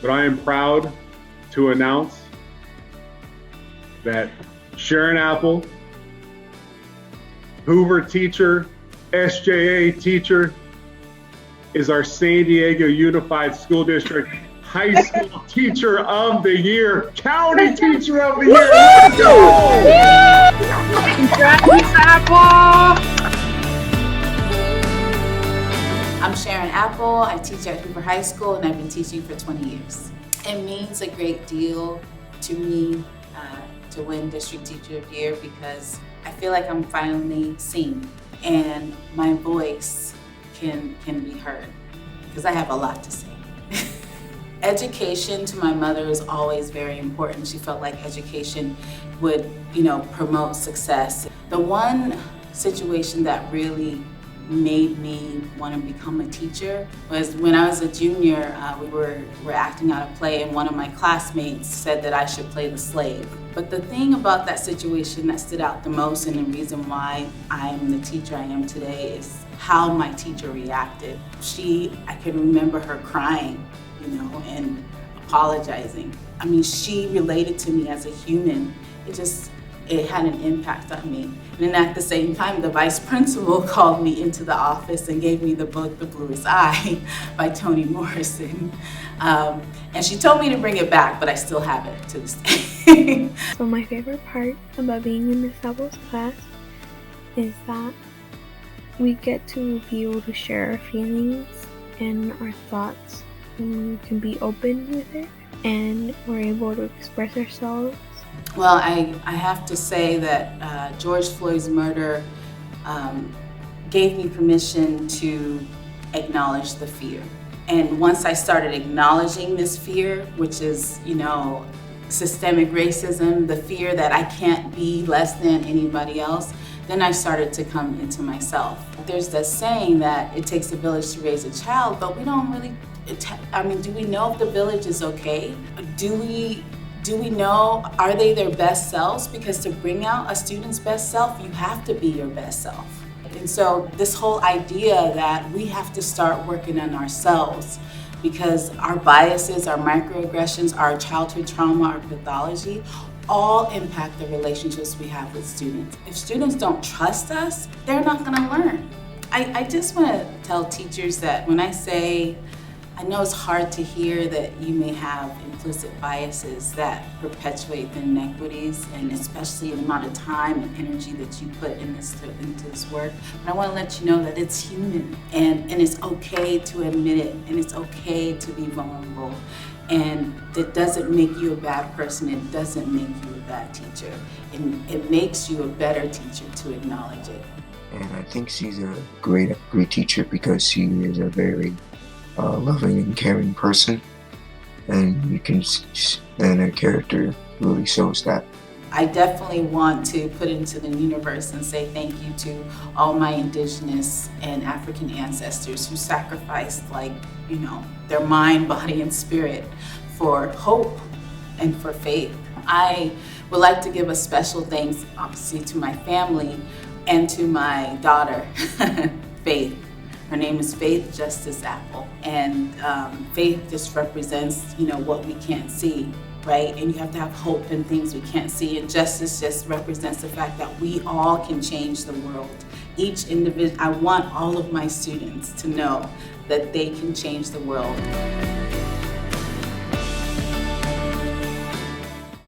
but I am proud to announce that Sharon Apple, Hoover teacher, SJA teacher, is our San Diego Unified School District High School Teacher of the Year, County Teacher of the Year. Let's go! Congrats, Apple! I'm Sharon Apple. I teach at Hoover High School, and I've been teaching for 20 years. It means a great deal to me to win District Teacher of the Year because I feel like I'm finally seen and my voice can be heard because I have a lot to say. Education to my mother is always very important. She felt like education would, promote success. The one situation that really made me want to become a teacher was when I was a junior. We were acting out a play, and one of my classmates said that I should play the slave. But the thing about that situation that stood out the most, and the reason why I'm the teacher I am today, is how my teacher reacted. I can remember her crying, and apologizing. I mean, she related to me as a human. It had an impact on me. And then at the same time, the vice principal called me into the office and gave me the book, The Bluest Eye by Toni Morrison. And she told me to bring it back, but I still have it to this day. So my favorite part about being in Miss Apple's class is that we get to be able to share our feelings and our thoughts, and we can be open with it, and we're able to express ourselves. Well, I have to say that George Floyd's murder gave me permission to acknowledge the fear. And once I started acknowledging this fear, which is, systemic racism, the fear that I can't be less than anybody else, then I started to come into myself. There's that saying that it takes a village to raise a child, but we don't really, do we know if the village is okay? Do we know, are they their best selves? Because to bring out a student's best self, you have to be your best self. And so this whole idea that we have to start working on ourselves because our biases, our microaggressions, our childhood trauma, our pathology, all impact the relationships we have with students. If students don't trust us, they're not gonna learn. I just wanna tell teachers that when I say, I know it's hard to hear that you may have implicit biases that perpetuate the inequities, and especially the amount of time and energy that you put into this work. But I want to let you know that it's human, and it's okay to admit it, and it's okay to be vulnerable. And it doesn't make you a bad person. It doesn't make you a bad teacher. And it makes you a better teacher to acknowledge it. And I think she's a great teacher because she is a very loving and caring person, and her character really shows that. I definitely want to put into the universe and say thank you to all my indigenous and African ancestors who sacrificed their mind, body, and spirit for hope and for faith. I would like to give a special thanks, obviously, to my family and to my daughter, Faith. Her name is Faith Justice Apple, and faith just represents, what we can't see, right? And you have to have hope in things we can't see, and justice just represents the fact that we all can change the world. Each individual, I want all of my students to know that they can change the world.